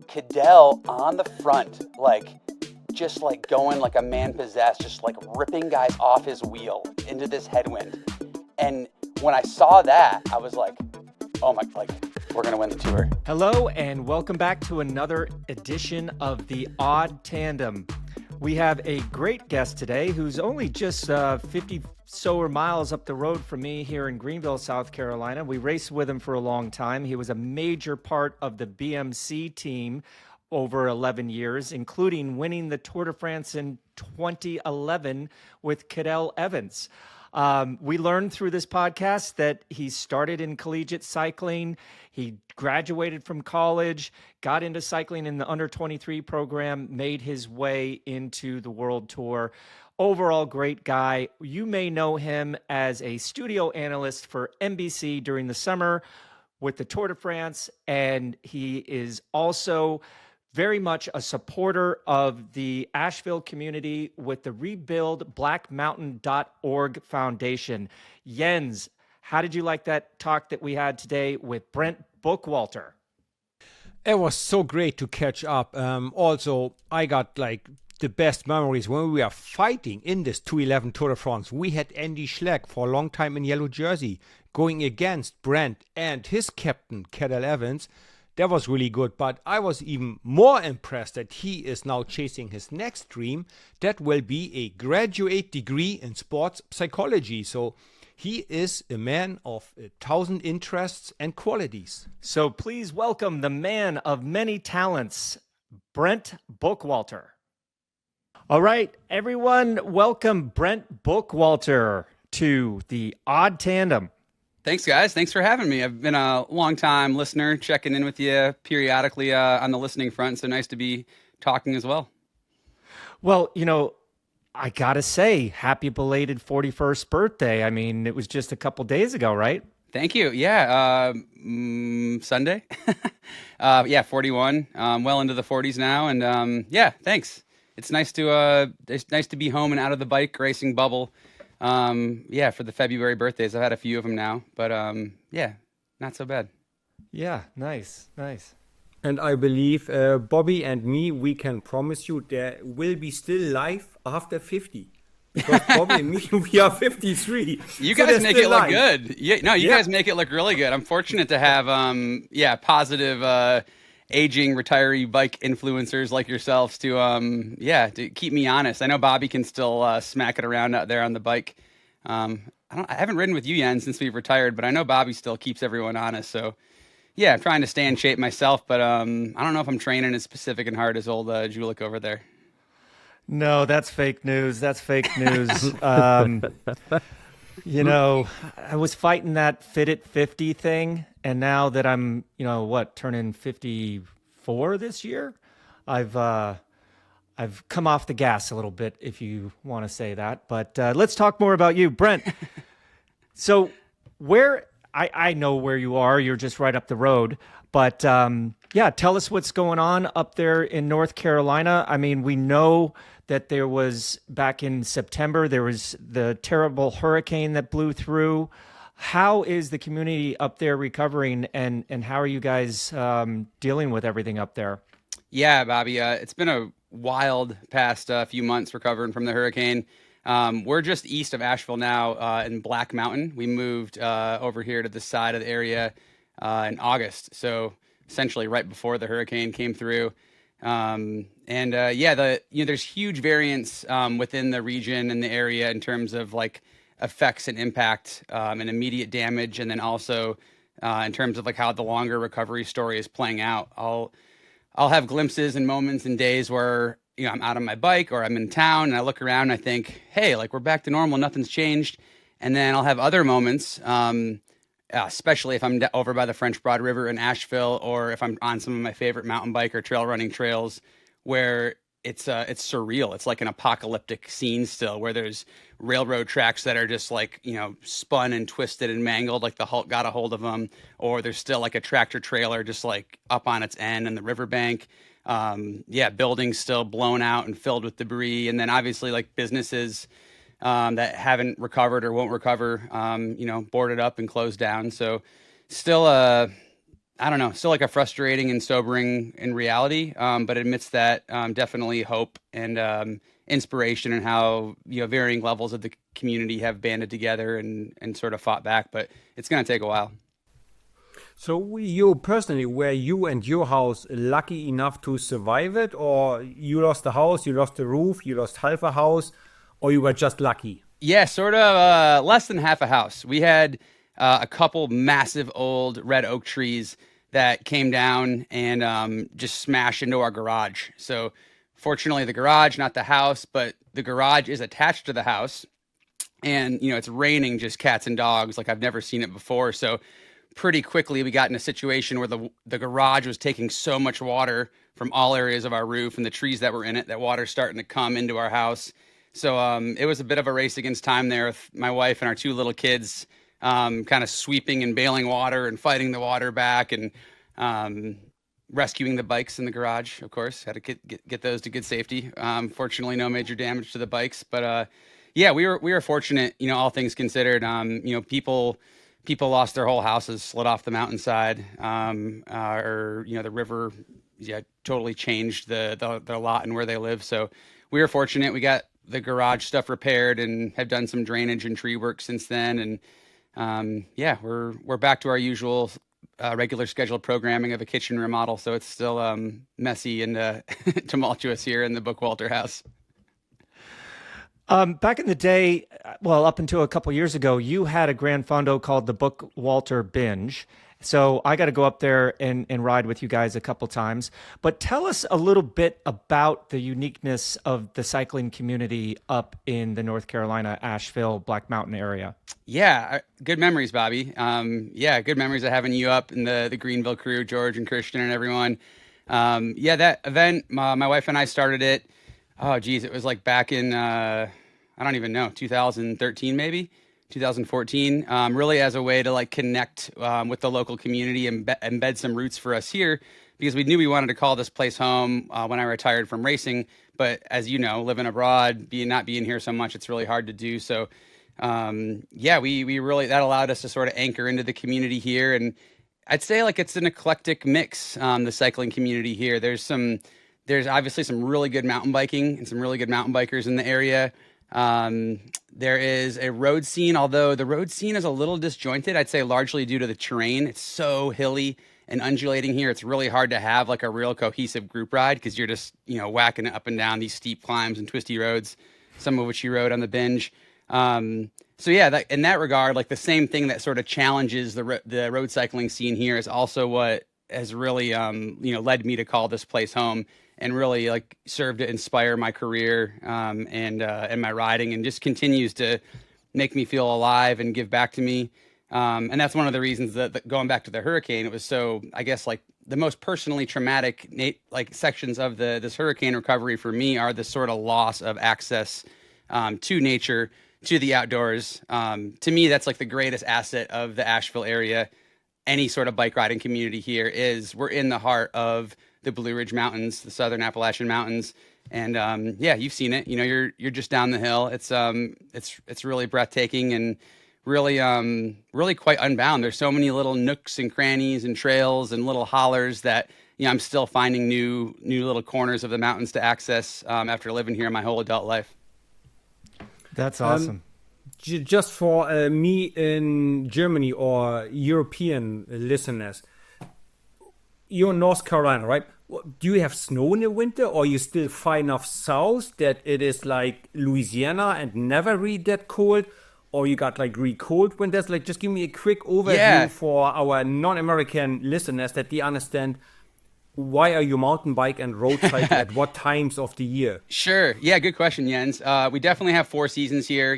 Cadel on the front, just going like a man possessed, just like ripping guys off his wheel into this headwind. And when I saw that, I was like, oh my, we're going to win the tour. Hello, and welcome back to another edition of The Odd Tandem. We have a great guest today who's only just 50 so miles up the road from me here in Greenville, South Carolina. We raced with him for a long time. He was a major part of the BMC team over 11 years, including winning the Tour de France in 2011 with Cadel Evans. We learned through this podcast that he started in collegiate cycling. He graduated from college, got into cycling in the under 23 program, made his way into the World Tour. Overall, great guy. You may know him as a studio analyst for NBC during the summer with the Tour de France, and he is also very much a supporter of the Asheville community with the rebuildblackmountain.org Foundation. Jens, how did you like that talk that we had today with Brent Bookwalter? It was so great to catch up. Also, I got the best memories when we were fighting in this 211 Tour de France. We had Andy Schleck for a long time in yellow jersey going against Brent and his captain, Cadel Evans. That was really good, but I was even more impressed that he is now chasing his next dream. That will be a graduate degree in sports psychology. So he is a man of 1,000 interests and qualities. So please welcome the man of many talents, Brent Bookwalter. All right, everyone, welcome Brent Bookwalter to the Odd Tandem. Thanks, guys. Thanks for having me. I've been a long-time listener, checking in with you periodically on the listening front, so nice to be talking as well. Well, I got to say, happy belated 41st birthday. I mean, it was just a couple days ago, right? Thank you. Yeah, Sunday. 41. Well into the 40s now, and thanks. It's nice to be home and out of the bike racing bubble. For the February birthdays. I've had a few of them now, but not so bad. Yeah, nice. And I believe Bobby and me, we can promise you there will be still life after 50. Because Bobby and me, we are 53. You guys make it look good. You guys make it look really good. I'm fortunate to have positive aging retiree bike influencers like yourselves to keep me honest. I know Bobby can still smack it around out there on the bike. I haven't ridden with you, Jens, since we've retired, but I know Bobby still keeps everyone honest. So yeah, I'm trying to stay in shape myself, but I don't know if I'm training as specific and hard as old Julik over there. No, that's fake news. I was fighting that fit at 50 thing. And now that I'm, turning 54 this year, I've come off the gas a little bit, if you want to say that. But let's talk more about you, Brent. So I know where you are. You're just right up the road. But tell us what's going on up there in North Carolina. I mean, we know that there was, back in September, there was the terrible hurricane that blew through. How is the community up there recovering, and how are you guys dealing with everything up there? Yeah, Bobby, it's been a wild past few months recovering from the hurricane. We're just east of Asheville now in Black Mountain. We moved over here to the side of the area in August, so essentially right before the hurricane came through. There's huge variance within the region and the area in terms of effects and impact and immediate damage, and then also in terms of how the longer recovery story is playing out. I'll have glimpses and moments and days where I'm out on my bike or I'm in town and I look around and I think, hey, we're back to normal, nothing's changed. And then I'll have other moments, especially if I'm over by the French Broad River in Asheville, or if I'm on some of my favorite mountain bike or trail running trails, where it's surreal. It's like an apocalyptic scene still, where there's railroad tracks that are just spun and twisted and mangled, like the Hulk got a hold of them, or there's still a tractor trailer just up on its end in the riverbank. Buildings still blown out and filled with debris, and then obviously businesses that haven't recovered or won't recover, boarded up and closed down. So still I don't know, still like a frustrating and sobering in reality, but amidst that, definitely hope and inspiration and how, varying levels of the community have banded together and sort of fought back, but it's going to take a while. So you personally, were you and your house lucky enough to survive it, or you lost the house, you lost the roof, you lost half a house, or you were just lucky? Yeah, sort of less than half a house. We had a couple massive old red oak trees that came down and just smashed into our garage. So fortunately, the garage, not the house, but the garage is attached to the house. And, it's raining just cats and dogs like I've never seen it before. So pretty quickly, we got in a situation where the garage was taking so much water from all areas of our roof and the trees that were in it, that water's starting to come into our house. So it was a bit of a race against time there with my wife and our two little kids, kind of sweeping and bailing water and fighting the water back and rescuing the bikes in the garage. Of course, had to get those to good safety. Fortunately, no major damage to the bikes, but yeah, we were fortunate. All things considered. People lost their whole houses, slid off the mountainside, or the river, totally changed the lot and where they live. So we were fortunate. We got the garage stuff repaired and have done some drainage and tree work since then. And we're back to our usual regular scheduled programming of a kitchen remodel. So it's still messy and tumultuous here in the Bookwalter house. Back in the day, well, up until a couple years ago, you had a Grand Fondo called the Bookwalter Binge. So I got to go up there and ride with you guys a couple times. But tell us a little bit about the uniqueness of the cycling community up in the North Carolina, Asheville, Black Mountain area. Yeah, good memories, Bobby. Good memories of having you up and the Greenville crew, George and Christian and everyone. That event, my wife and I started it. Oh, geez, it was like back in, I don't even know, 2013 maybe, 2014, really as a way to like connect with the local community and embed some roots for us here, because we knew we wanted to call this place home when I retired from racing. But as you know, living abroad, not being here so much, it's really hard to do. So we really, that allowed us to sort of anchor into the community here. And I'd say like it's an eclectic mix, the cycling community here. There's obviously some really good mountain biking and some really good mountain bikers in the area. There is a road scene, although the road scene is a little disjointed, I'd say largely due to the terrain. It's so hilly and undulating here. It's really hard to have like a real cohesive group ride because you're just, whacking it up and down these steep climbs and twisty roads, some of which you rode on the binge. In that regard, like the same thing that sort of challenges the road cycling scene here is also what has really, led me to call this place home. And really like served to inspire my career and my riding, and just continues to make me feel alive and give back to me. And that's one of the reasons that going back to the hurricane, it was so, I guess, like the most personally traumatic sections of this hurricane recovery for me are the sort of loss of access to nature, to the outdoors. To me, that's like the greatest asset of the Asheville area. Any sort of bike riding community here we're in the heart of the Blue Ridge Mountains, the Southern Appalachian Mountains. And you've seen it, you're just down the hill. It's really breathtaking and really quite unbound. There's so many little nooks and crannies and trails and little hollers that, I'm still finding new little corners of the mountains to access after living here my whole adult life. That's awesome. Just for me in Germany or European listeners, you're in North Carolina, right? Do you have snow in the winter, or are you still far enough south that it is like Louisiana and never really that cold? Or you got like really cold winters? Like, just give me a quick overview for our non-American listeners that they understand why are you mountain bike and road cycle at what times of the year? Sure. Yeah, good question, Jens. We definitely have 4 seasons here.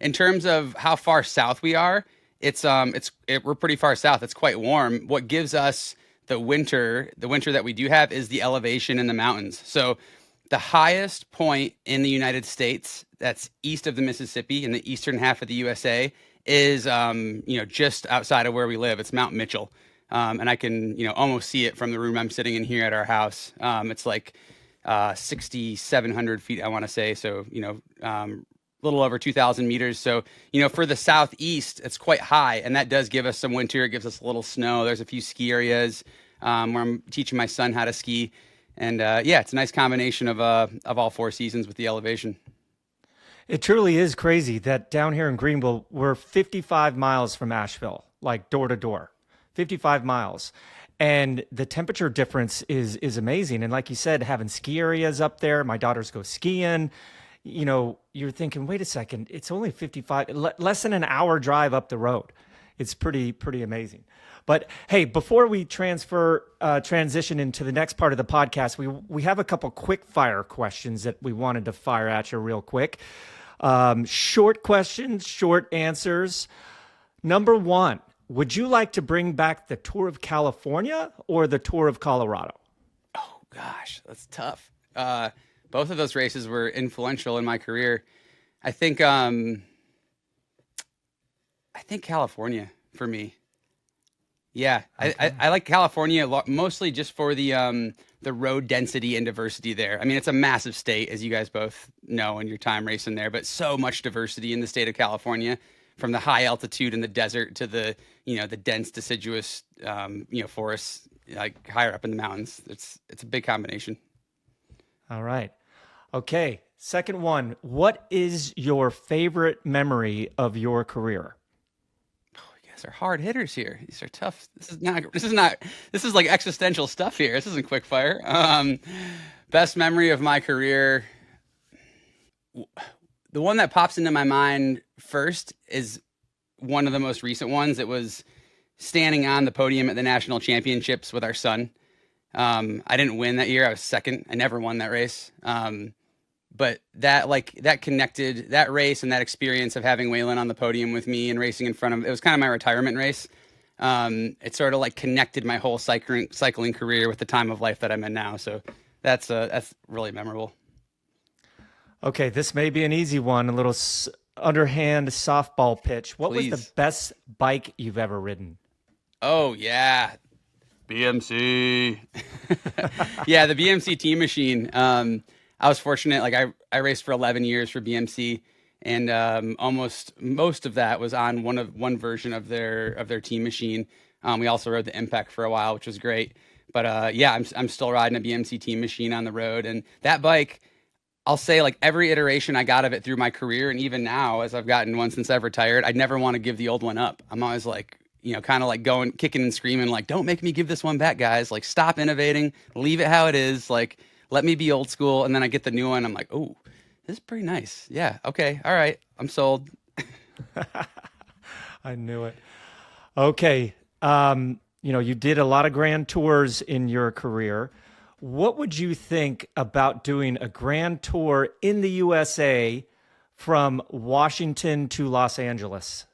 In terms of how far south we are, we're pretty far south. It's quite warm. What gives us the winter that we do have is the elevation in the mountains. So the highest point in the United States that's east of the Mississippi in the eastern half of the USA is, just outside of where we live. It's Mount Mitchell. And I can, almost see it from the room I'm sitting in here at our house. It's like 6,700 feet, I want to say. So, little over 2,000 meters. So, for the southeast, it's quite high, and that does give us some winter. It gives us a little snow. There's a few ski areas where I'm teaching my son how to ski. And it's a nice combination of all 4 seasons with the elevation. It truly is crazy that down here in Greenville, we're 55 miles from Asheville, like door to door, 55 miles. And the temperature difference is amazing. And like you said, having ski areas up there, my daughters go skiing, you're thinking, wait a second, it's only 55, less than an hour drive up the road. It's pretty amazing. But hey, before we transition into the next part of the podcast, we have a couple quick fire questions that we wanted to fire at you real quick. Short questions, short answers. Number 1, would you like to bring back the Tour of California or the Tour of Colorado? Oh gosh, that's tough. Both of those races were influential in my career. I think California for me. Yeah, okay. I like California mostly just for the road density and diversity there. I mean, it's a massive state, as you guys both know in your time racing there, but so much diversity in the state of California, from the high altitude in the desert to the the dense deciduous forests like higher up in the mountains. It's a big combination. All right. Okay. Second one. What is your favorite memory of your career? Are hard hitters here. These are tough. This is like existential stuff here. This isn't quick fire. Best memory of my career. The one that pops into my mind first is one of the most recent ones. It was standing on the podium at the national championships with our son. I didn't win that year. I was second. I never won that race. But that connected, that race and that experience of having Waylon on the podium with me and racing in front of, it was kind of my retirement race. It sort of like connected my whole cycling career with the time of life that I'm in now. So that's really memorable. Okay, this may be an easy one, a little underhand softball pitch. What was the best bike you've ever ridden? Oh yeah, BMC. Yeah, the BMC team machine. I was fortunate. Like I raced for 11 years for BMC, and almost most of that was on one version of their team machine. We also rode the Impact for a while, which was great. But I'm still riding a BMC team machine on the road, and that bike, I'll say, like every iteration I got of it through my career, and even now as I've gotten one since I've retired, I never want to give the old one up. I'm always like, kind of like going, kicking and screaming, like, don't make me give this one back, guys. Like, stop innovating, leave it how it is. Like, let me be old school. And then I get the new one. I'm like, oh, this is pretty nice. Yeah. Okay. All right. I'm sold. I knew it. Okay. You did a lot of grand tours in your career. What would you think about doing a grand tour in the USA from Washington to Los Angeles?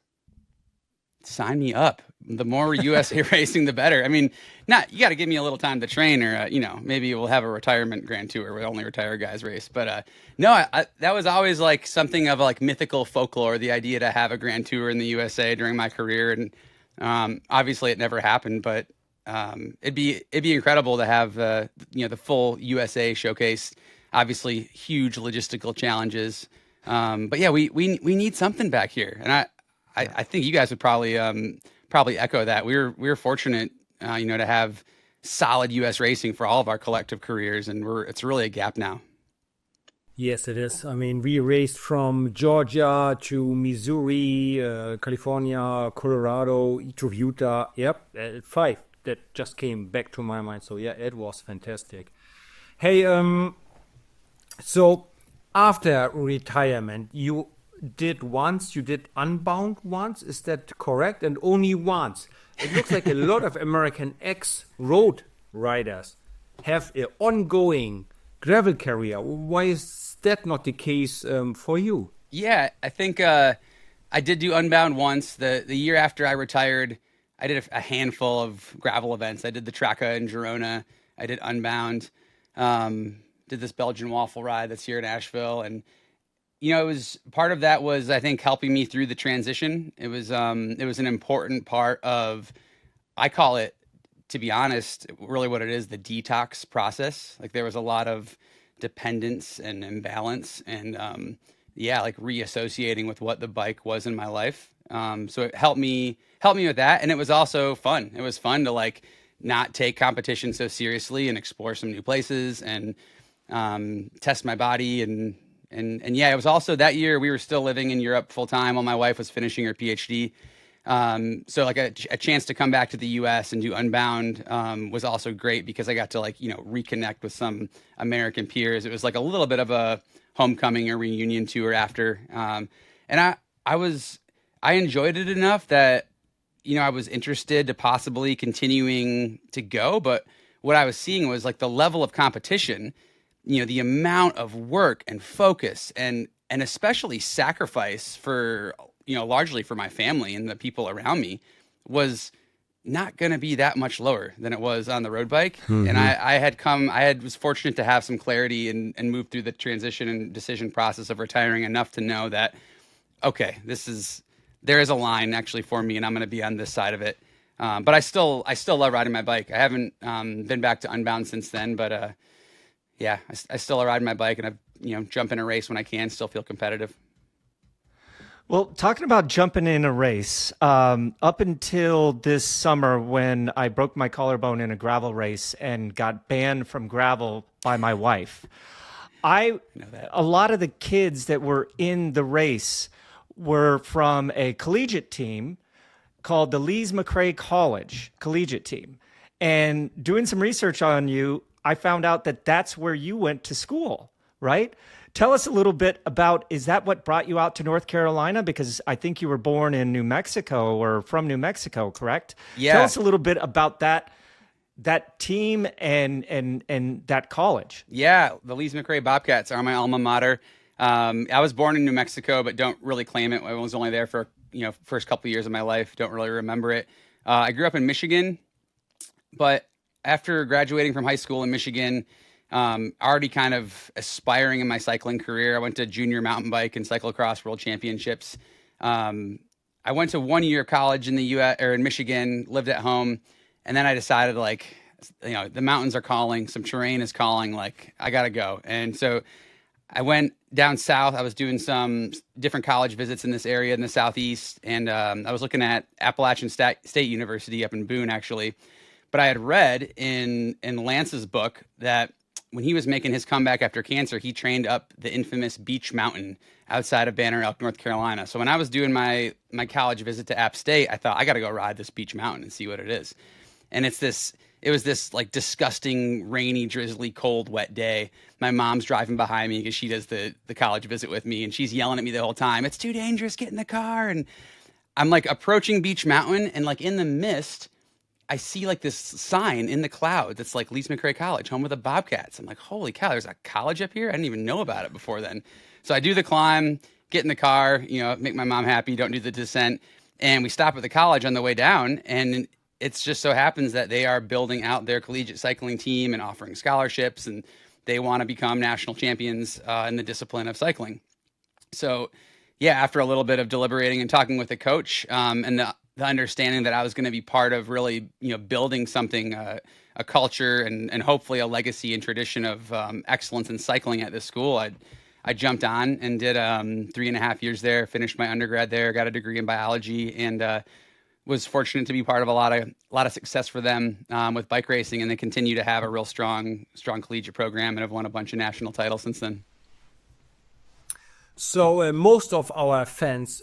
Sign me up. The more USA racing, the better. I mean, you got to give me a little time to train, or maybe we'll have a retirement grand tour where only retired guys race. But no, that was always like something of like mythical folklore. The idea to have a grand tour in the USA during my career, and obviously it never happened. But it'd be incredible to have the full USA showcase. Obviously, huge logistical challenges. But yeah, we need something back here, and I think you guys would probably echo that. We're fortunate, to have solid U.S. racing for all of our collective careers, and it's really a gap now. Yes, it is. I mean, we raced from Georgia to Missouri, California, Colorado, to Utah. Yep, 5 that just came back to my mind. So yeah, it was fantastic. Hey, so after retirement, you did Unbound once, is that correct? And only once. It looks like a lot of American ex-road riders have an ongoing gravel career. Why is that not the case for you? Yeah, I think I did do Unbound once. The year after I retired, I did a handful of gravel events. I did the Traca in Girona. I did Unbound. Did this Belgian waffle ride that's here in Asheville, and it was part of that was, I think, helping me through the transition. It was an important part of, I call it, to be honest, really what it is, the detox process. Like there was a lot of dependence and imbalance, and yeah, like reassociating with what the bike was in my life. So it helped me with that. And it was also fun. It was fun to like not take competition so seriously and explore some new places and test my body. And yeah, it was also that year we were still living in Europe full time while my wife was finishing her PhD. So like a chance to come back to the US and do Unbound was also great because I got to like, reconnect with some American peers. It was like a little bit of a homecoming or reunion tour after. And I enjoyed it enough that, I was interested to possibly continuing to go. But what I was seeing was like the level of competition, the amount of work and focus and especially sacrifice for, largely for my family and the people around me was not going to be that much lower than it was on the road bike. Mm-hmm. And I was fortunate to have some clarity and move through the transition and decision process of retiring enough to know that, okay, there is a line actually for me and I'm going to be on this side of it. But I still love riding my bike. I haven't been back to Unbound since then, but yeah, I still ride my bike and I jump in a race when I can, still feel competitive. Well, talking about jumping in a race, up until this summer when I broke my collarbone in a gravel race and got banned from gravel by my wife, a lot of the kids that were in the race were from a collegiate team called the Lees McRae College collegiate team. And doing some research on you, I found out that that's where you went to school, right? Tell us a little bit about, is that what brought you out to North Carolina? Because I think you were born in New Mexico or from New Mexico, correct? Yeah. Tell us a little bit about that team and that college. Yeah, the Lees McRae Bobcats are my alma mater. I was born in New Mexico, but don't really claim it. I was only there for, first couple of years of my life. Don't really remember it. I grew up in Michigan, but after graduating from high school in Michigan, already kind of aspiring in my cycling career. I went to junior mountain bike and cyclocross world championships. I went to 1 year of college in the US or in Michigan, lived at home. And then I decided like, the mountains are calling, some terrain is calling, like I got to go. And so I went down south. I was doing some different college visits in this area in the Southeast. And I was looking at Appalachian State University up in Boone, actually. But I had read in Lance's book that when he was making his comeback after cancer, he trained up the infamous Beech Mountain outside of Banner Elk, North Carolina. So when I was doing my college visit to App State, I thought I got to go ride this Beech Mountain and see what it is. And it was this like disgusting, rainy, drizzly, cold, wet day. My mom's driving behind me because she does the college visit with me, and she's yelling at me the whole time, "It's too dangerous, get in the car." And I'm like approaching Beech Mountain, and like in the mist, I see like this sign in the cloud that's like Lees McRae College, home of the Bobcats. I'm like, holy cow, there's a college up here? I didn't even know about it before then. So I do the climb, get in the car, make my mom happy, don't do the descent. And we stop at the college on the way down. And it's just so happens that they are building out their collegiate cycling team and offering scholarships. And they want to become national champions in the discipline of cycling. So yeah, after a little bit of deliberating and talking with the coach and the understanding that I was going to be part of really, building something, a culture and hopefully a legacy and tradition of excellence in cycling at this school, I jumped on and did 3.5 years there, finished my undergrad there, got a degree in biology, and was fortunate to be part of a lot of success for them with bike racing, and they continue to have a real strong collegiate program and have won a bunch of national titles since then. So most of our fans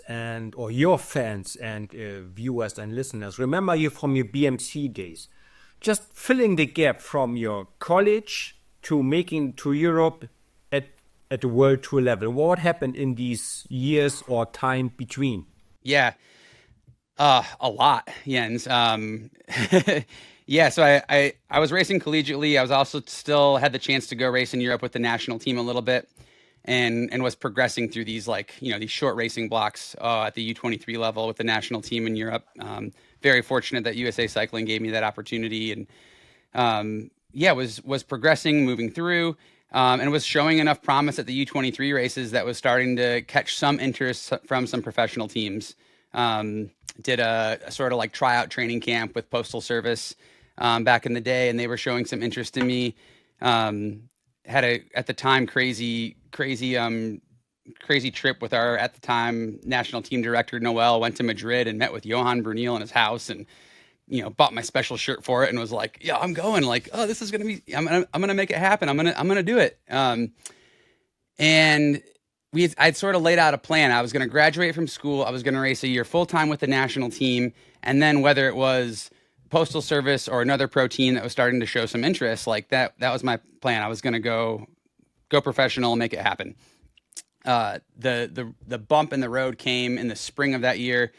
or your fans and viewers and listeners remember you from your BMC days. Just filling the gap from your college to making to Europe at the world tour level. What happened in these years or time between? Yeah, a lot, Jens. Yeah, so I was racing collegiately. I was also still had the chance to go race in Europe with the national team a little bit. And was progressing through these these short racing blocks at the U23 level with the national team in Europe. Very fortunate that USA Cycling gave me that opportunity, and was progressing, moving through, and was showing enough promise at the U23 races that was starting to catch some interest from some professional teams. Did a sort of like tryout training camp with Postal Service back in the day, and they were showing some interest in me. Had at the time crazy crazy trip with our, at the time, national team director, Noel. Went to Madrid and met with Johan Brunel in his house, and, bought my special shirt for it and was like, yeah, I'm going. Like, oh, this is going to be, I'm going to make it happen. I'm going to do it. And I'd sort of laid out a plan. I was going to graduate from school. I was going to race a year full-time with the national team. And then whether it was Postal Service or another pro team that was starting to show some interest, like that was my plan. I was going to go professional and make it happen. The bump in the road came in the spring of that year.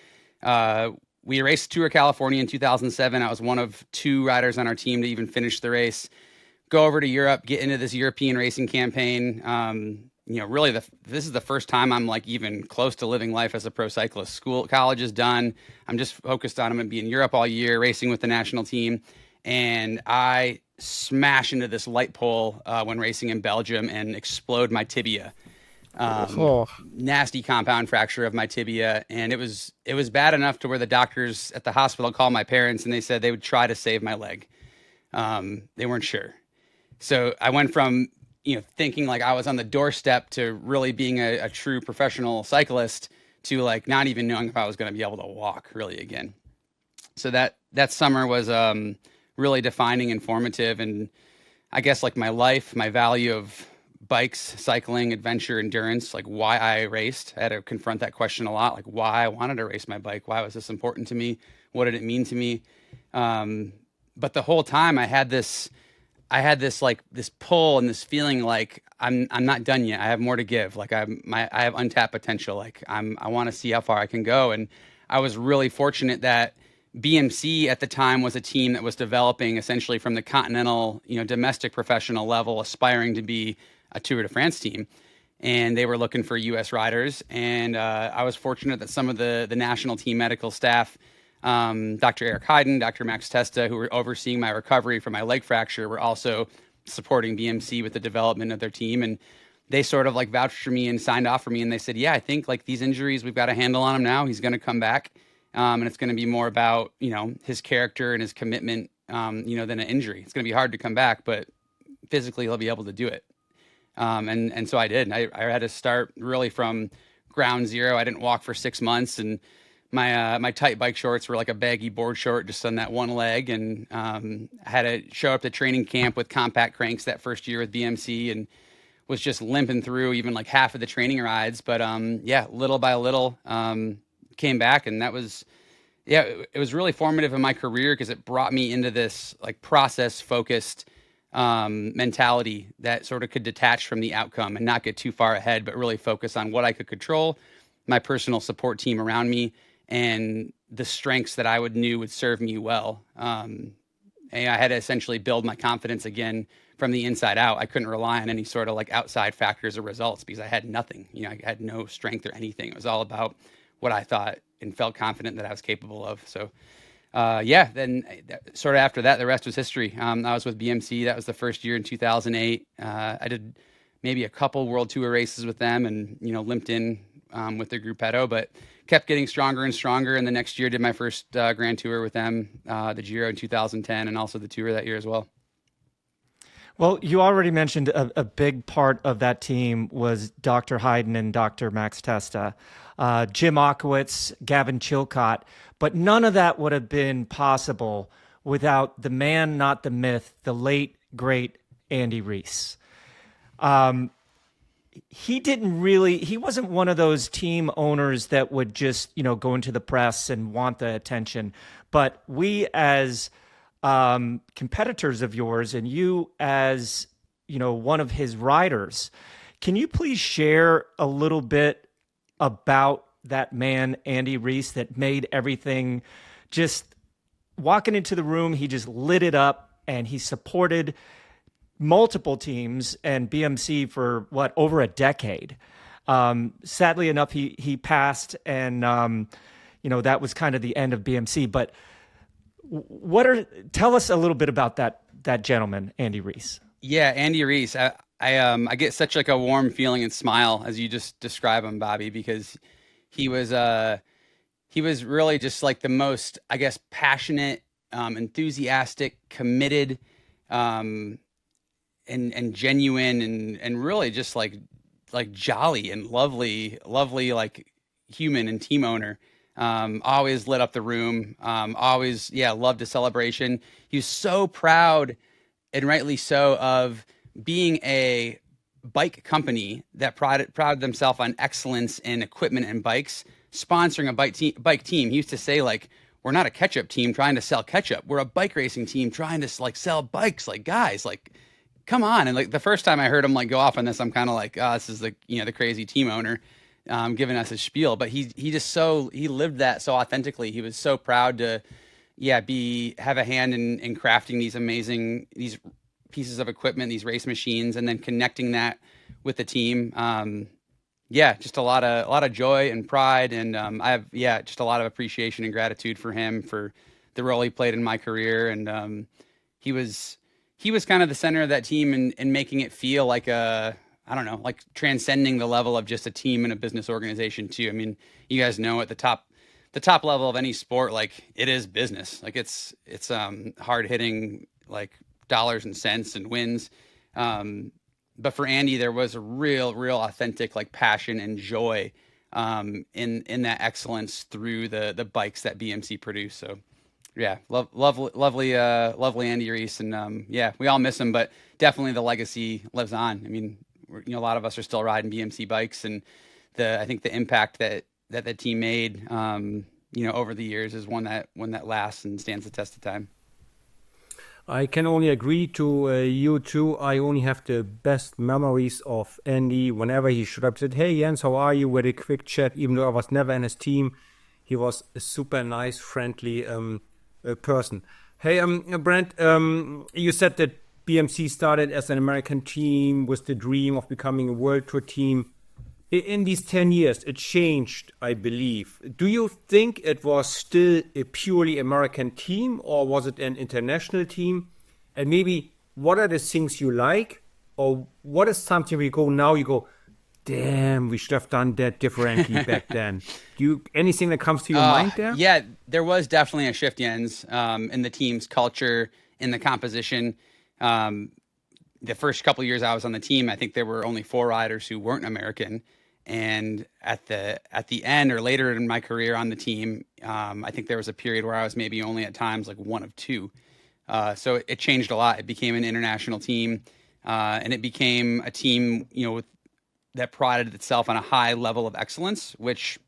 We raced Tour California in 2007. I was one of 2 riders on our team to even finish the race. Go over to Europe, get into this European racing campaign. Really this is the first time I'm like even close to living life as a pro cyclist. College is done. I'm just focused on, I'm going to be in Europe all year, racing with the national team. And I smash into this light pole when racing in Belgium and explode my tibia. Nasty compound fracture of my tibia. And it was bad enough to where the doctors at the hospital called my parents and they said they would try to save my leg. They weren't sure. So I went from, thinking like I was on the doorstep to really being a true professional cyclist to like not even knowing if I was going to be able to walk really again. So that summer was really defining and formative. And I guess like my life, my value of bikes, cycling, adventure, endurance, like why I raced. I had to confront that question a lot, like why I wanted to race my bike. Why was this important to me? What did it mean to me? But the whole time I had this like this pull and this feeling like I'm not done yet. I have more to give. Like I have untapped potential. Like I want to see how far I can go. And I was really fortunate that BMC at the time was a team that was developing essentially from the continental, domestic professional level, aspiring to be a Tour de France team. And they were looking for U.S. riders. And I was fortunate that some of the national team medical staff, Dr. Eric Heiden, Dr. Max Testa, who were overseeing my recovery from my leg fracture, were also supporting BMC with the development of their team. And they sort of like vouched for me and signed off for me. And they said, yeah, I think like these injuries, we've got a handle on him now. He's going to come back. And it's going to be more about, his character and his commitment, than an injury. It's going to be hard to come back, but physically he'll be able to do it. And so I did. I had to start really from ground zero. I didn't walk for 6 months, and my tight bike shorts were like a baggy board short just on that one leg. And I had to show up to training camp with compact cranks that first year with BMC, and was just limping through even like half of the training rides. But little by little, came back, and that was, it was really formative in my career because it brought me into this like process focused mentality that sort of could detach from the outcome and not get too far ahead, but really focus on what I could control, my personal support team around me, and the strengths that I knew would serve me well. And I had to essentially build my confidence again from the inside out. I couldn't rely on any sort of like outside factors or results because I had nothing. I had no strength or anything. It was all about what I thought and felt confident that I was capable of. So, then sort of after that, the rest was history. I was with BMC. That was the first year in 2008. I did maybe a couple World Tour races with them and, limped in with the Gruppetto, but kept getting stronger and stronger. And the next year did my first Grand Tour with them, the Giro in 2010, and also the Tour that year as well. Well, you already mentioned a big part of that team was Dr. Heiden and Dr. Max Testa, Jim Okowitz, Gavin Chilcott, but none of that would have been possible without the man, not the myth, the late, great Andy Rees. He wasn't one of those team owners that would just, go into the press and want the attention. But we as competitors of yours, and you as, one of his riders, can you please share a little bit about that man, Andy Rees, that made everything just walking into the room? He just lit it up, and he supported multiple teams and BMC for over a decade. Sadly enough, he passed, and that was kind of the end of BMC. But tell us a little bit about that gentleman, Andy Rees. Yeah, Andy Rees. I get such like a warm feeling and smile as you just describe him, Bobby, because he was really just like the most, I guess, passionate, enthusiastic, committed, and genuine, and really just like like jolly and lovely, like human and team owner. Always lit up the room. Always, loved a celebration. He was so proud, and rightly so, of being a bike company that prided themselves on excellence in equipment and bikes, sponsoring a bike team. He used to say, like, we're not a ketchup team trying to sell ketchup. We're a bike racing team trying to like sell bikes. Like, guys, like, come on. And like the first time I heard him like go off on this, I'm kind of like, oh, this is the, the crazy team owner giving us his spiel. But he lived that so authentically. He was so proud to, have a hand in crafting these pieces of equipment, these race machines, and then connecting that with the team. Just a lot of joy and pride, and I have just a lot of appreciation and gratitude for him for the role he played in my career, and he was kind of the center of that team and making it feel like like transcending the level of just a team and a business organization too. I mean, you guys know at the top level of any sport, like it is business, like it's hard hitting, like dollars and cents and wins. But for Andy, there was a real authentic like passion and joy in that excellence through the bikes that BMC produced. So lovely Andy Reese, and we all miss him, but definitely the legacy lives on. I mean, a lot of us are still riding BMC bikes, and I think the impact that the team made over the years is one that lasts and stands the test of time. I can only agree to you too. I only have the best memories of Andy. Whenever he showed up, said, "Hey Jens, how are you?" with a quick chat. Even though I was never in his team, he was a super nice, friendly person. Hey, Brent, you said that BMC started as an American team with the dream of becoming a world tour team. In these 10 years, it changed, I believe. Do you think it was still a purely American team, or was it an international team? And maybe what are the things you like, or what is something you go, damn, we should have done that differently back then? Anything that comes to your mind there? Yeah, there was definitely a shift, Jens, in the team's culture, in the composition. The first couple of years I was on the team, I think there were only 4 riders who weren't American. And at the end or later in my career on the team, I think there was a period where I was maybe only at times like 1 of 2. So it changed a lot. It became an international team, and it became a team, that prided itself on a high level of excellence, which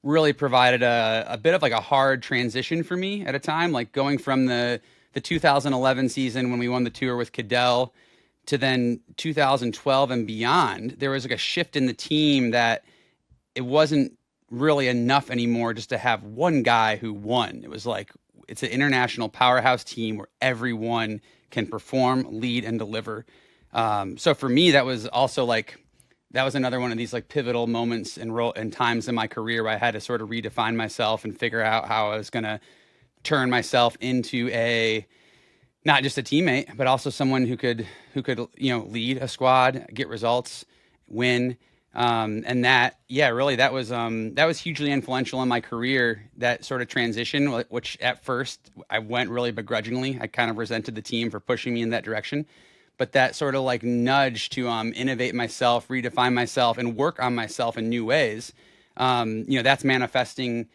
really provided a bit of like a hard transition for me at a time, like going from the 2011 season when we won the tour with Cadel to then 2012 and beyond. There was like a shift in the team that it wasn't really enough anymore just to have one guy who won. It was like, it's an international powerhouse team where everyone can perform, lead, and deliver. So for me, that was also like, that was another one of these like pivotal moments and times in my career where I had to sort of redefine myself and figure out how I was going to turn myself into not just a teammate, but also someone who could lead a squad, get results, win. And that was hugely influential in my career, that sort of transition, which at first I went really begrudgingly. I kind of resented the team for pushing me in that direction, but that sort of like nudge to innovate myself, redefine myself, and work on myself in new ways. That's manifesting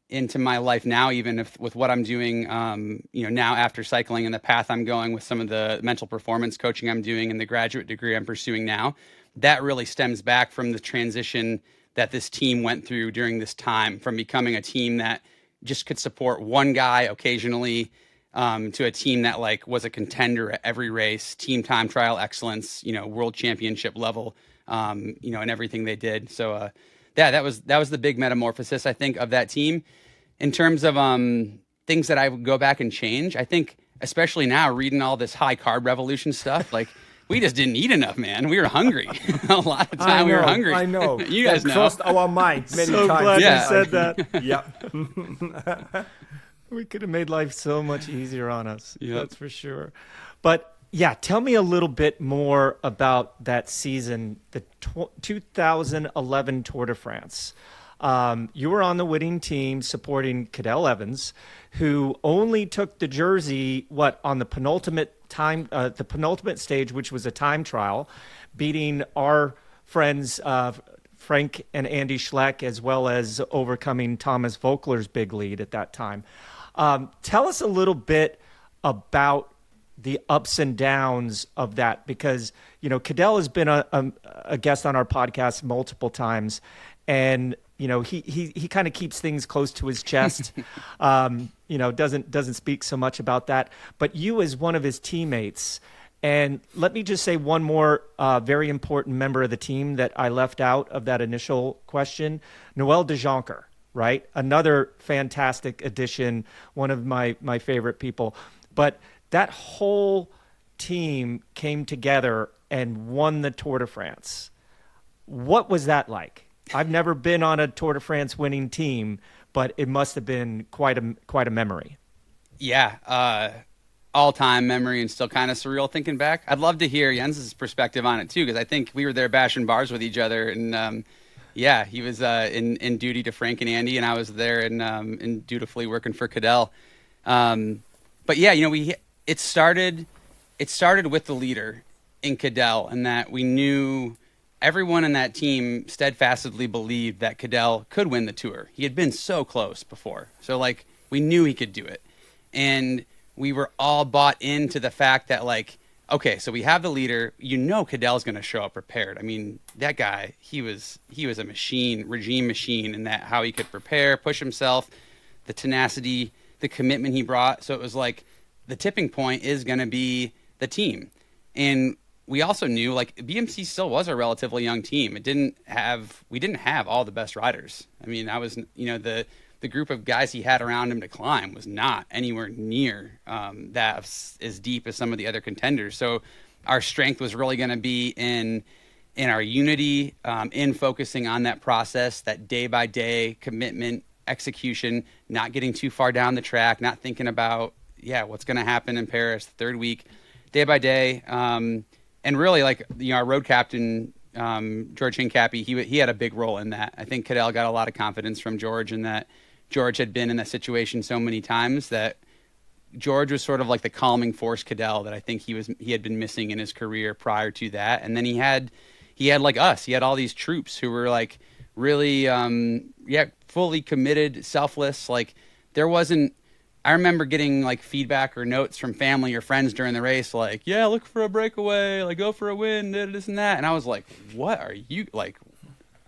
into my life now, even with what I'm doing, now after cycling and the path I'm going with some of the mental performance coaching I'm doing and the graduate degree I'm pursuing now. That really stems back from the transition that this team went through during this time, from becoming a team that just could support one guy occasionally, to a team that like was a contender at every race, team time trial excellence, world championship level, and everything they did. So, that was the big metamorphosis, I think, of that team. In terms of things that I would go back and change, I think, especially now reading all this high carb revolution stuff, like we just didn't eat enough, man. We were hungry. A lot of time we were hungry. I know. You guys know. Crossed our mind many so times. Glad Yeah. you said that. Yeah. We could have made life so much easier on us. Yep. That's for sure. But yeah, tell me a little bit more about that season, the 2011 Tour de France. You were on the winning team supporting Cadel Evans, who only took the jersey, on the penultimate stage, which was a time trial, beating our friends, Frank and Andy Schleck, as well as overcoming Thomas Voeckler's big lead at that time. Tell us a little bit about the ups and downs of that, because, Cadel has been a guest on our podcast multiple times, and, he kind of keeps things close to his chest, doesn't speak so much about that. But you, as one of his teammates, and let me just say one more very important member of the team that I left out of that initial question, Noel DeJonker, right? Another fantastic addition, one of my favorite people. But that whole team came together and won the Tour de France. What was that like? I've never been on a Tour de France winning team, but it must have been quite a memory. Yeah, all-time memory, and still kind of surreal thinking back. I'd love to hear Jens's perspective on it too, because I think we were there bashing bars with each other, and he was in duty to Frank and Andy, and I was there and dutifully working for Cadel. But yeah, it started with the leader in Cadel, and that we knew everyone in that team steadfastly believed that Cadel could win the Tour. He had been so close before, so we knew he could do it, and we were all bought into the fact that okay, so we have the leader. Cadel's going to show up prepared. I mean, that guy, he was a machine, regime machine, in that how he could prepare, push himself, the tenacity, the commitment he brought. So it was the tipping point is going to be the team. And we also knew BMC still was a relatively young team. We didn't have all the best riders. I mean, the group of guys he had around him to climb was not anywhere near that as deep as some of the other contenders. So our strength was really going to be in our unity, in focusing on that process, that day by day commitment, execution, not getting too far down the track, not thinking about what's going to happen in Paris the third week, day by day. And really, our road captain, George Hincapie, he had a big role in that. I think Cadel got a lot of confidence from George, in that George had been in that situation so many times that George was sort of like the calming force Cadel that I think he had been missing in his career prior to that. And then he had us. He had all these troops who were really fully committed, selfless. There wasn't. I remember getting feedback or notes from family or friends during the race, look for a breakaway, go for a win, this and that. And I was like, what are you are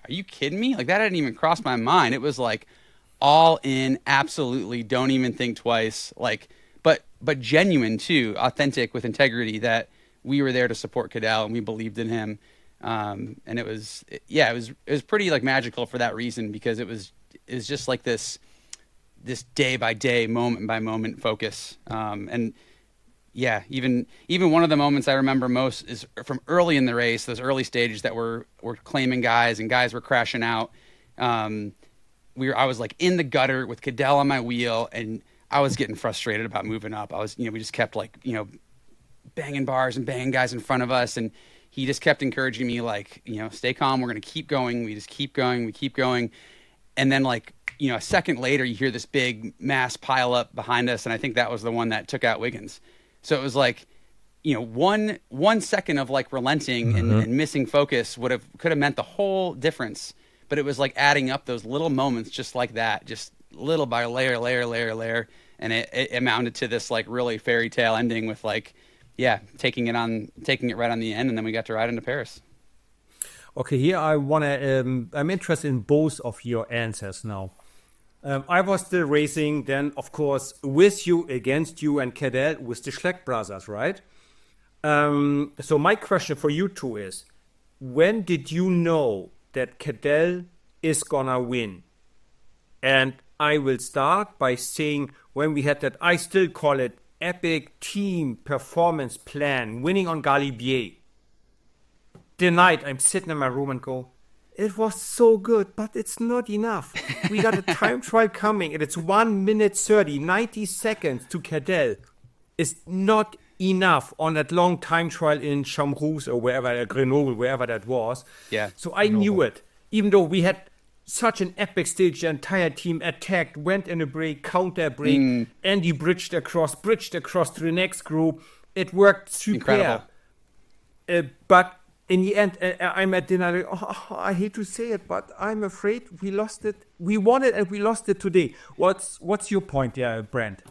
you kidding me? That hadn't even crossed my mind. It was all in, absolutely, don't even think twice. But genuine too, authentic, with integrity, that we were there to support Cadel and we believed in him. And it was pretty magical for that reason, because it was just this day by day, moment by moment focus. Even one of the moments I remember most is from early in the race, those early stages that were claiming guys and guys were crashing out. I was in the gutter with Cadel on my wheel, and I was getting frustrated about moving up. We just kept banging bars and banging guys in front of us. And he just kept encouraging me, stay calm. We're going to keep going. We just keep going. We keep going. And then a second later, you hear this big mass pile up behind us. And I think that was the one that took out Wiggins. So it was one second of relenting and missing focus could have meant the whole difference. But it was adding up those little moments just like that, just little by layer. And it amounted to this really fairy tale ending with taking it right on the end. And then we got to ride into Paris. Okay, here I'm interested in both of your answers now. I was still racing then, of course, with you, against you and Cadel, with the Schleck brothers, right? So my question for you two is, when did you know that Cadel is gonna win? And I will start by saying, when we had that, I still call it epic team performance plan, winning on Galibier. The night I'm sitting in my room and go, it was so good, but it's not enough. We got a time trial coming, and it's 1 minute 30, 90 seconds to Cadel. It's not enough on that long time trial in Chamroux or wherever, Grenoble, wherever that was. Yeah. So I knew it. Even though we had such an epic stage, the entire team attacked, went in a break, counter break, Andy bridged across to the next group. It worked super. Incredible. But in the end, I'm at dinner. Like, oh, I hate to say it, but I'm afraid we lost it. We won it and we lost it today. What's your point, Brent?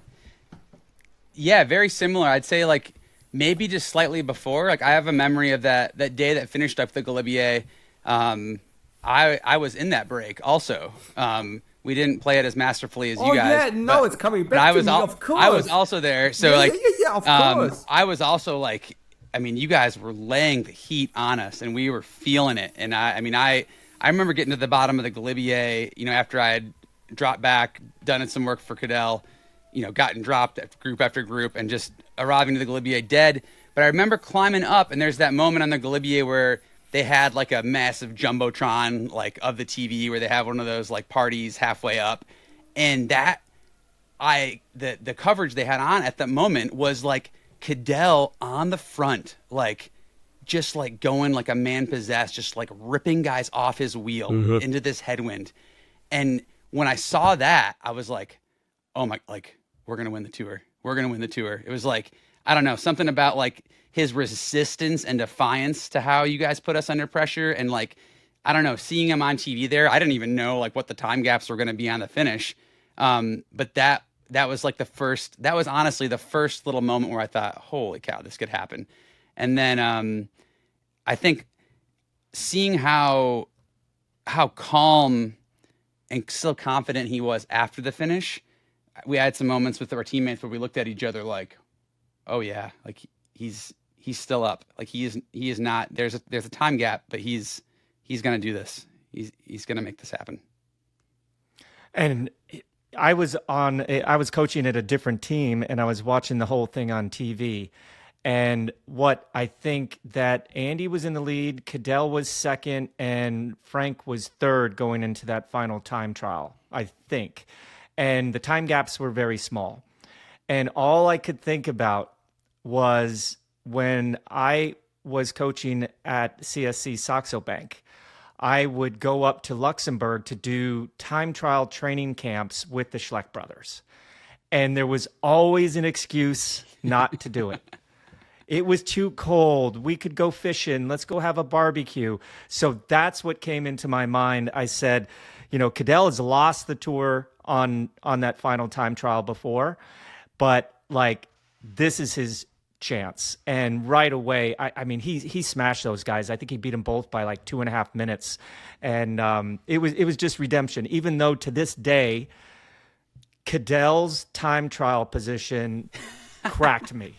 Yeah, very similar. I'd say like maybe just slightly before. Like I have a memory of that day that finished up the Galibier. I was in that break also. We didn't play it as masterfully as you guys. Yeah, no, it's coming back to me, of course. I was also there. So of course. I was also like, I mean, you guys were laying the heat on us and we were feeling it. And I remember getting to the bottom of the Galibier, after I had dropped back, done some work for Cadel, gotten dropped group after group and just arriving to the Galibier dead. But I remember climbing up and there's that moment on the Galibier where they had like a massive Jumbotron, like of the TV where they have one of those like parties halfway up. And the coverage they had on at that moment was like Cadel on the front, like just like going like a man possessed, just like ripping guys off his wheel into this headwind. And when I saw that, I was like, oh my, like we're going to win the tour. We're going to win the tour. It was like, I don't know, something about like his resistance and defiance to how you guys put us under pressure. And like, I don't know, seeing him on TV there, I didn't even know like what the time gaps were going to be on the finish. But that was like that was honestly the first little moment where I thought, holy cow, this could happen. And then I think seeing how calm and still confident he was after the finish, we had some moments with our teammates where we looked at each other like, oh yeah, like he's still up. Like he is not, there's a time gap, but he's going to do this. He's going to make this happen. And I was coaching at a different team and I was watching the whole thing on TV. And what I think that Andy was in the lead, Cadel was second, and Frank was third going into that final time trial, I think. And the time gaps were very small. And all I could think about was when I was coaching at CSC Saxo Bank, I would go up to Luxembourg to do time trial training camps with the Schleck brothers. And there was always an excuse not to do it. It was too cold. We could go fishing. Let's go have a barbecue. So that's what came into my mind. I said, Cadel has lost the tour on that final time trial before, but like this is his chance. And right away, I mean, he smashed those guys. I think he beat them both by like 2.5 minutes. And it was just redemption, even though to this day, Cadel's time trial position cracked me.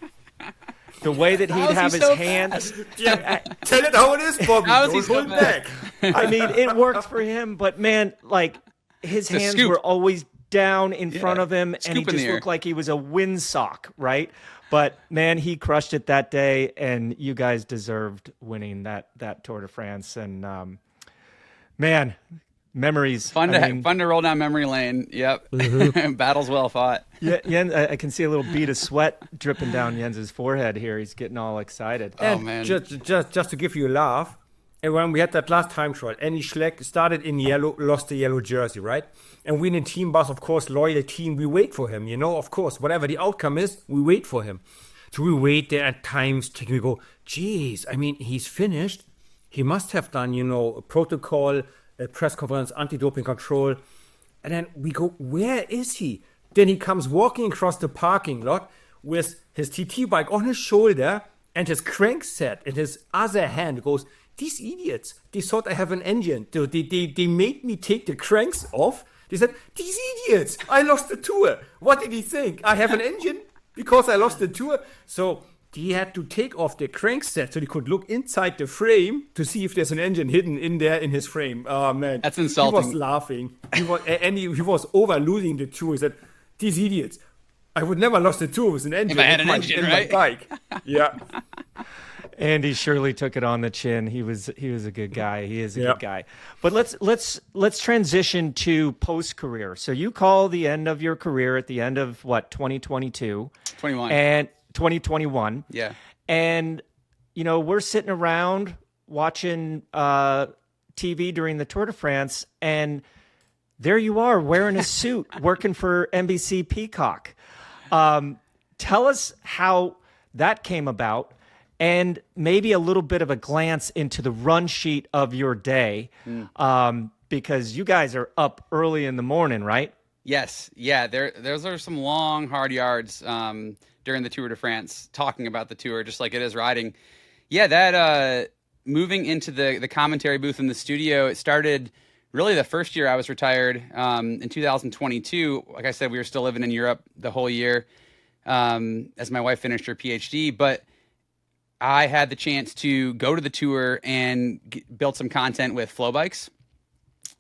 The way that he'd have his hands. Yeah, tell it how it is, Bobby. Don't hold back. I mean, it worked for him, but man, like his hands were always down in front of him, and he just looked like he was a windsock, right? But man, he crushed it that day, and you guys deserved winning that Tour de France. And man, memories. Fun to roll down memory lane. Yep. Battles well fought. Yeah, Jens, I can see a little bead of sweat dripping down Jens's forehead here. He's getting all excited. And man. Just to give you a laugh, and when we had that last time trial, Andy Schleck started in yellow, lost the yellow jersey, right? And we in the team bus, of course, loyal team, we wait for him, of course. Whatever the outcome is, we wait for him. So we wait there at times, we go, geez, I mean, he's finished. He must have done, a protocol, a press conference, anti-doping control. And then we go, where is he? Then he comes walking across the parking lot with his TT bike on his shoulder and his crank set in his other hand. Goes, these idiots, they thought I have an engine. They made me take the cranks off. They said, these idiots, I lost the tour. What did he think? I have an engine because I lost the tour? So he had to take off the crankset so he could look inside the frame to see if there's an engine hidden in there in his frame. Oh, man. That's insulting. He was laughing. He was over losing the tour. He said, these idiots, I would never lost the tour with an engine. If I had an engine, right? My bike. Yeah. Andy surely took it on the chin. He was a good guy. He is a good guy. But let's transition to post-career. So you call the end of your career at the end of what, 2022? 21. And 2021. Yeah. And we're sitting around watching TV during the Tour de France, and there you are wearing a suit working for NBC Peacock. Tell us how that came about. and maybe a little bit of a glance into the run sheet of your day, because you guys are up early in the morning, right? Yes, yeah. Those are some long, hard yards during the Tour de France. Talking about the tour, just like it is riding. Yeah, that moving into the commentary booth in the studio. It started really the first year I was retired in 2022. Like I said, we were still living in Europe the whole year as my wife finished her PhD, but I had the chance to go to the tour and build some content with Flow Bikes.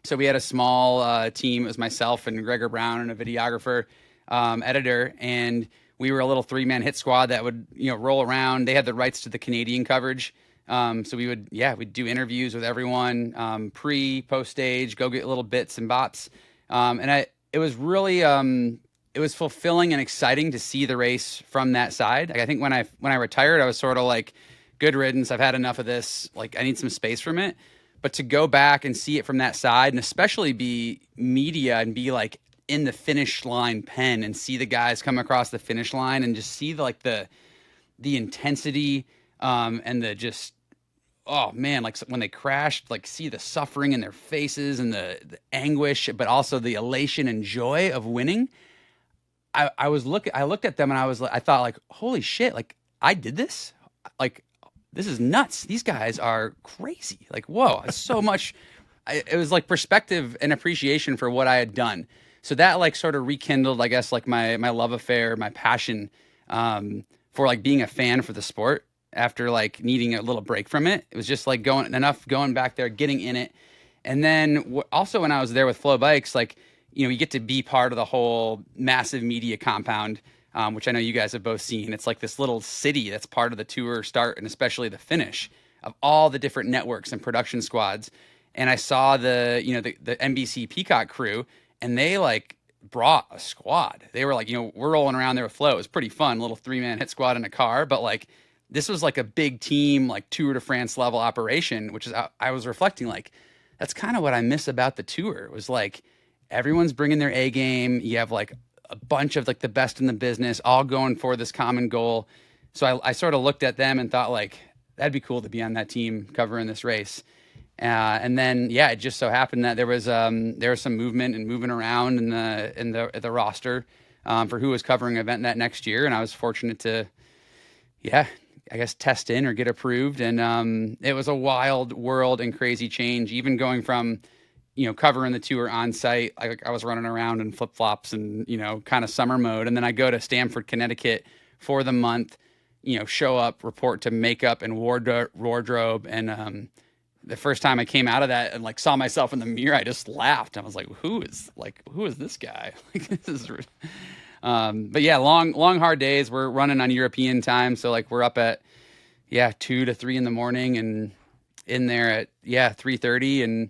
So we had a small team. It was myself and Gregor Brown and a videographer, editor, and we were a little 3-man hit squad that would, roll around. They had the rights to the Canadian coverage. So we'd do interviews with everyone, post stage, go get little bits and bops. It was really, it was fulfilling and exciting to see the race from that side. Like, I think when I retired, I was sort of like, good riddance. I've had enough of this. Like, I need some space from it. But to go back and see it from that side, and especially be media and be like in the finish line pen and see the guys come across the finish line and just see the intensity and the just, oh man, like when they crashed, like see the suffering in their faces and the anguish, but also the elation and joy of winning. I looked at them and I thought like, holy shit, like I did this, like this is nuts. These guys are crazy. Like, whoa, it's so much. It was like perspective and appreciation for what I had done. So that like sort of rekindled, I guess, like my love affair, my passion for like being a fan for the sport after like needing a little break from it. It was just like going back there, getting in it. And then also when I was there with Flow Bikes, like, you get to be part of the whole massive media compound, which I know you guys have both seen. It's like this little city that's part of the tour start and especially the finish of all the different networks and production squads. And I saw the NBC Peacock crew, and they like brought a squad. They were like, we're rolling around there with Flow. It was pretty fun, little 3-man hit squad in a car. But like, this was like a big team, like Tour de France level operation, which is, I was reflecting like, that's kind of what I miss about the tour. It was like, everyone's bringing their A game. You have like a bunch of like the best in the business, all going for this common goal. So I sort of looked at them and thought like, that'd be cool to be on that team covering this race. And then, yeah, it just so happened that there was some movement and moving around in the roster for who was covering an event that next year. And I was fortunate to, I guess, test in or get approved. And it was a wild world and crazy change, even going from, covering the tour on site. I was running around in flip flops and, kind of summer mode. And then I go to Stamford, Connecticut for the month, show up, report to makeup and wardrobe. And, the first time I came out of that and like saw myself in the mirror, I just laughed. I was like, who is this guy? Like, this is, but yeah, long, hard days. We're running on European time. So like we're up at, 2 to 3 in the morning and in there at, 3:30 and,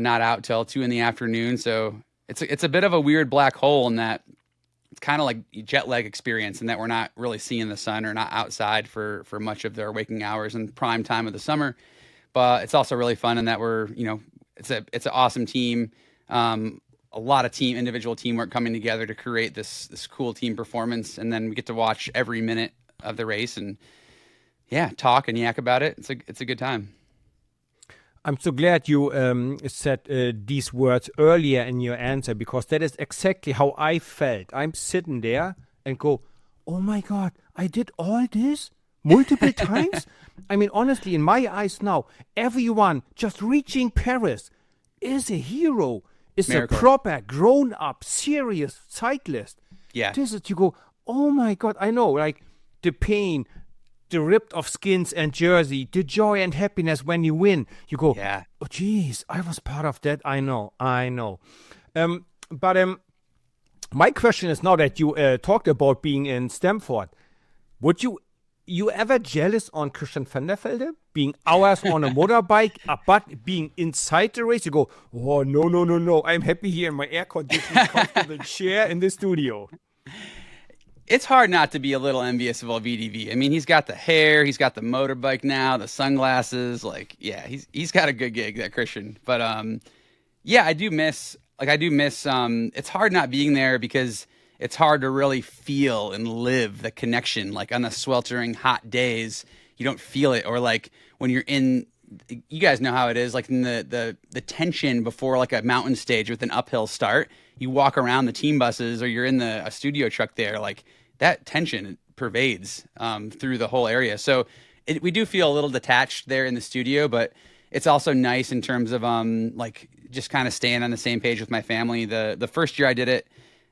not out till 2 in the afternoon. So it's a bit of a weird black hole in that it's kind of like jet lag experience and that we're not really seeing the sun or not outside for much of their waking hours in prime time of the summer. But it's also really fun in that we're, it's an awesome team. A lot of individual teamwork coming together to create this cool team performance. And then we get to watch every minute of the race and talk and yak about it. It's a good time. I'm so glad you said these words earlier in your answer, because that is exactly how I felt. I'm sitting there and go, oh my God, I did all this multiple times? I mean, honestly, in my eyes now, everyone just reaching Paris is a hero, is Miracle. A proper, grown-up, serious cyclist. Yeah. This is, you go, oh my God, I know, like the pain, the ripped off skins and jersey, the joy and happiness when you win. You go, oh geez, I was part of that. I know. But my question is, now that you talked about being in Stamford, would you ever jealous on Christian van der Velde being hours on a motorbike, but being inside the race? You go, oh no, I'm happy here in my air-conditioned comfortable chair in the studio. It's hard not to be a little envious of VDV. I mean, he's got the hair, he's got the motorbike now, the sunglasses. Like, he's got a good gig, that Christian. But I do miss. It's hard not being there because it's hard to really feel and live the connection. Like on the sweltering hot days, you don't feel it. Or like when you're in, you guys know how it is, like in the tension before like a mountain stage with an uphill start, you walk around the team buses or you're in a studio truck there, like that tension pervades through the whole area. So we do feel a little detached there in the studio, but it's also nice in terms of like just kind of staying on the same page with my family. The first year I did it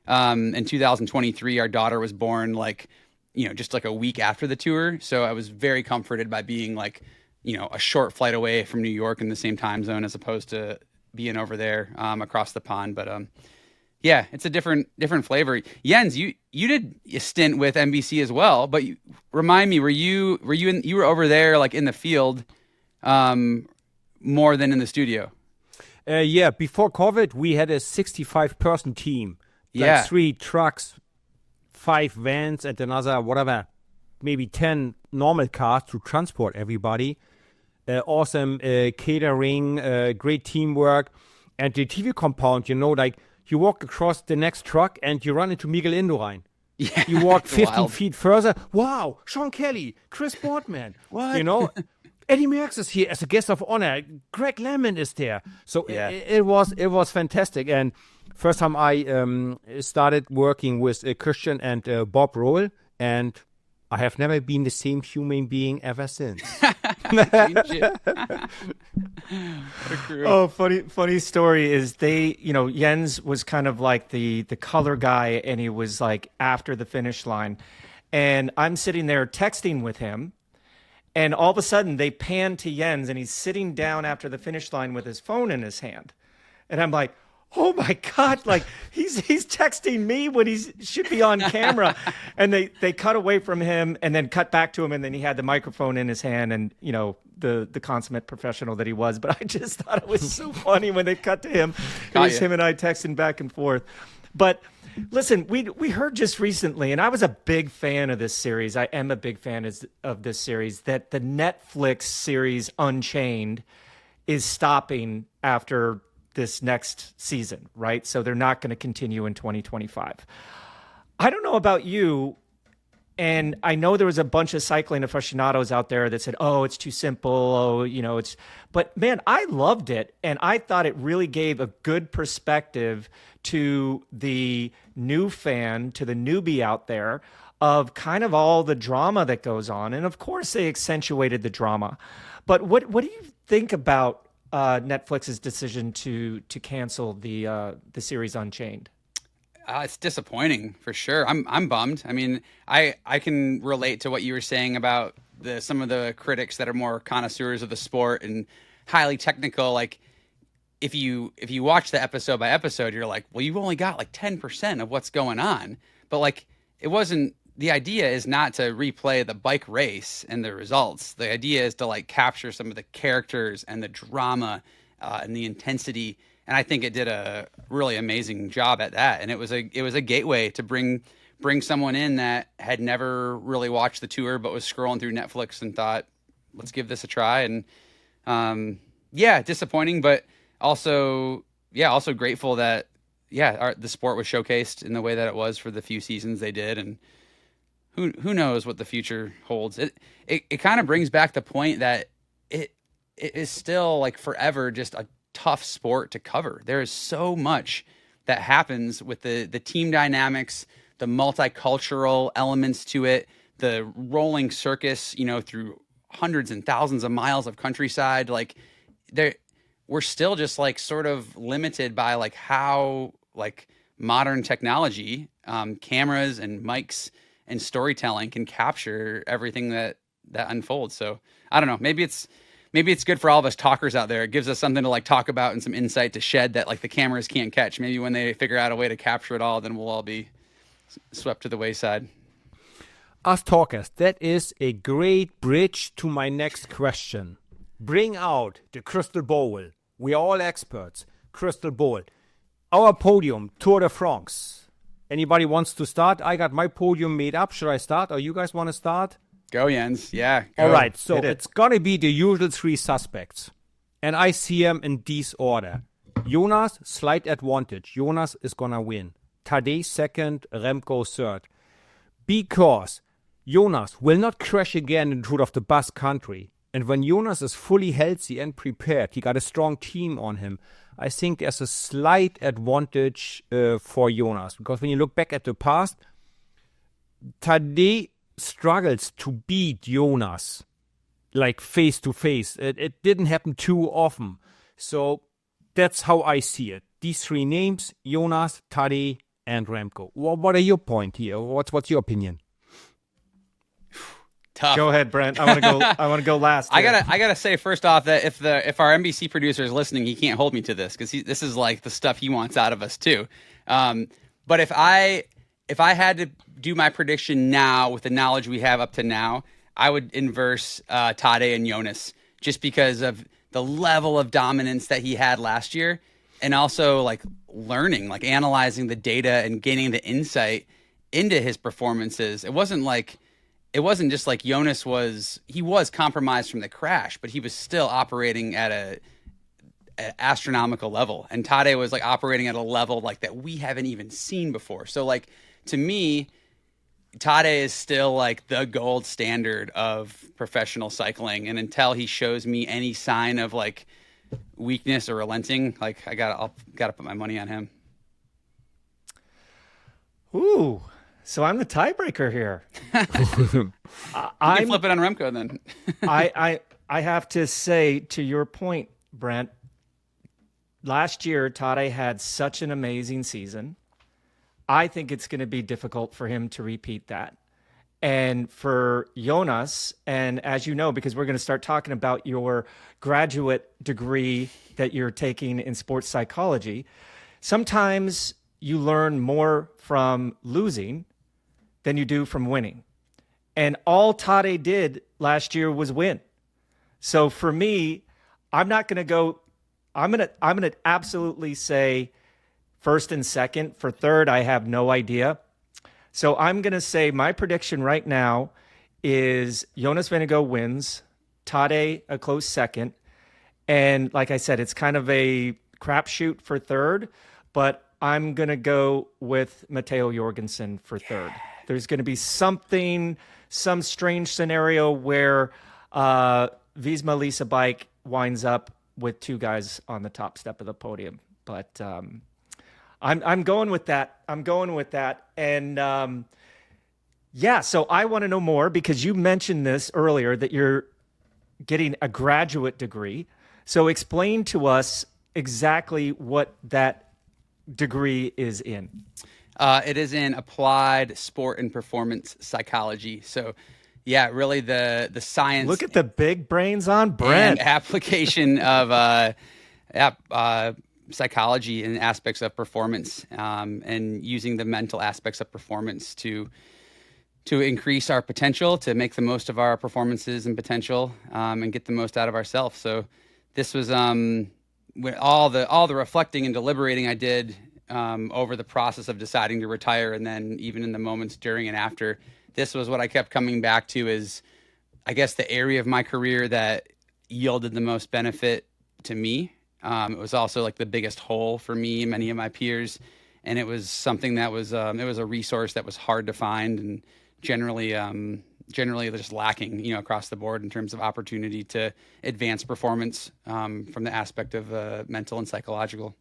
in 2023, our daughter was born like, just like a week after the tour. So I was very comforted by being like, a short flight away from New York in the same time zone as opposed to being over there across the pond. But yeah, it's a different flavor. Jens, you did a stint with NBC as well, but remind me, you were over there like in the field more than in the studio? Yeah, before COVID, we had a 65-person team. Yeah. 3 trucks, 5 vans, and another, whatever, maybe 10 normal cars to transport everybody. Awesome catering, great teamwork. And the TV compound, like you walk across the next truck and you run into Miguel Indurain. Yeah, you walk 15 wild. feet further. Wow, Sean Kelly, Chris Boardman. What? Eddie Merckx is here as a guest of honor. Greg Lemon is there. So yeah. it was fantastic. And first time I started working with Christian and Bob Roll, and I have never been the same human being ever since. Oh, funny story is Jens was kind of like the color guy, and he was like after the finish line, and I'm sitting there texting with him, and all of a sudden they pan to Jens, and he's sitting down after the finish line with his phone in his hand, and I'm like, oh my God, like he's texting me when he should be on camera. And they cut away from him and then cut back to him, and then he had the microphone in his hand, and the consummate professional that he was. But I just thought it was so funny when they cut to him. It was him and I texting back and forth. But listen, we heard just recently, and I was a big fan of this series. I am a big fan of this series, that the Netflix series Unchained is stopping after this next season, right? So they're not going to continue in 2025. I don't know about you, and I know there was a bunch of cycling aficionados out there that said, oh, it's too simple, it's... But man, I loved it, and I thought it really gave a good perspective to the new fan, to the newbie out there, of kind of all the drama that goes on. And of course, they accentuated the drama. But what do you think about Netflix's decision to cancel the series Unchained? It's disappointing for sure. I'm bummed. I mean, I can relate to what you were saying about some of the critics that are more connoisseurs of the sport and highly technical. Like if you watch the episode by episode, you're like, well, you've only got like 10% of what's going on. But like it wasn't. The idea is not to replay the bike race and the results. The idea is to like capture some of the characters and the drama and the intensity. And I think it did a really amazing job at that. And it was a gateway to bring someone in that had never really watched the tour, but was scrolling through Netflix and thought, let's give this a try. And disappointing, but also grateful that the sport was showcased in the way that it was for the few seasons they did. And who knows what the future holds. It kind of brings back the point that it is still like forever just a tough sport to cover. There is so much that happens with the team dynamics, the multicultural elements to it, the rolling circus, through hundreds and thousands of miles of countryside. Like we're still just like sort of limited by like how like modern technology, cameras and mics and storytelling can capture everything that unfolds. So I don't know, maybe it's good for all of us talkers out there. It gives us something to like talk about and some insight to shed that like the cameras can't catch. Maybe when they figure out a way to capture it all, then we'll all be swept to the wayside. Us talkers, that is a great bridge to my next question. Bring out the crystal ball. We are all experts. Crystal ball. Our podium, Tour de France. Anybody wants to start? I got my podium made up. Should I start, or you guys want to start? Go, Jens. Yeah. Go. All right. So it's going to be the usual 3 suspects. And I see them in this order. Jonas, slight advantage. Jonas is going to win. Tadej second, Remco third. Because Jonas will not crash again in the Tour of the Basque Country. And when Jonas is fully healthy and prepared, he got a strong team on him. I think there's a slight advantage for Jonas. Because when you look back at the past, Tadej struggles to beat Jonas, like face to face. It didn't happen too often. So that's how I see it. These three names, Jonas, Tadej, and Remco. What are your point here? What's your opinion? Tough. Go ahead, Brent. I want to go last. I gotta say first off that if our NBC producer is listening, he can't hold me to this because this is like the stuff he wants out of us too. But if I had to do my prediction now with the knowledge we have up to now, I would inverse Tadej and Jonas just because of the level of dominance that he had last year, and also like learning, like analyzing the data and gaining the insight into his performances. It wasn't just like Jonas was compromised from the crash, but he was still operating at an astronomical level. And Tadej was like operating at a level like that we haven't even seen before. So like, to me, Tadej is still like the gold standard of professional cycling. And until he shows me any sign of like weakness or relenting, like I gotta put my money on him. Ooh. So I'm the tiebreaker here. You can flip it on Remco then. I have to say, to your point, Brent, last year Tadej had such an amazing season. I think it's going to be difficult for him to repeat that. And for Jonas, and as you know, because we're going to start talking about your graduate degree that you're taking in sports psychology, sometimes you learn more from losing than you do from winning. And all Tadej did last year was win. So for me, I'm not going to go, I'm going to absolutely say first and second. For third, I have no idea. So I'm going to say my prediction right now is Jonas Vingegaard wins, Tadej a close second. And like I said, it's kind of a crapshoot for third, but I'm going to go with Matteo Jorgensen for third. There's going to be some strange scenario where Visma Lisa Bike winds up with two guys on the top step of the podium. But I'm going with that. And yeah, so I want to know more because you mentioned this earlier that you're getting a graduate degree. So explain to us exactly what that degree is in. It is in applied sport and performance psychology. So, yeah, really the science. Look at the big brains on Brent. And application of psychology and aspects of performance, and using the mental aspects of performance to increase our potential, to make the most of our performances and potential, and get the most out of ourselves. So, this was when all the reflecting and deliberating I did. Over the process of deciding to retire, and then even in the moments during and after, this was what I kept coming back to is, I guess, the area of my career that yielded the most benefit to me. It was also like the biggest hole for me and many of my peers, and it was something that was it was a resource that was hard to find and generally just lacking, across the board in terms of opportunity to advance performance from the aspect of mental and psychological.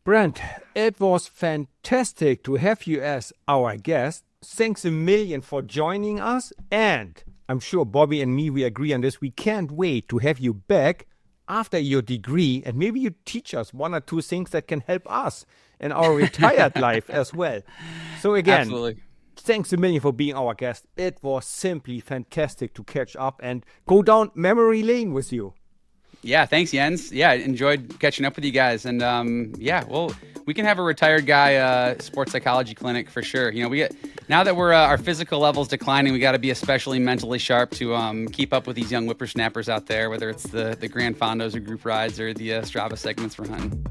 Brent, it was fantastic to have you as our guest. Thanks a million for joining us. And I'm sure Bobby and me, we agree on this. We can't wait to have you back after your degree. And maybe you teach us one or two things that can help us in our retired life as well. So again, absolutely. Thanks a million for being our guest. It was simply fantastic to catch up and go down memory lane with you. Yeah, thanks, Jens. Yeah, I enjoyed catching up with you guys. And well, we can have a retired guy sports psychology clinic for sure. Now that we're our physical levels declining, we got to be especially mentally sharp to keep up with these young whippersnappers out there, whether it's the Grand Fondos or group rides or the Strava segments we're hunting.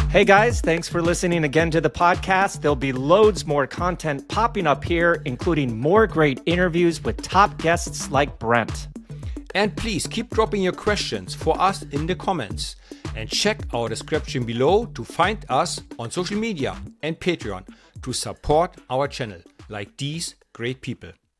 Hey guys, thanks for listening again to the podcast. There'll be loads more content popping up here, including more great interviews with top guests like Brent. And please keep dropping your questions for us in the comments. And check our description below to find us on social media and Patreon to support our channel. like these great people.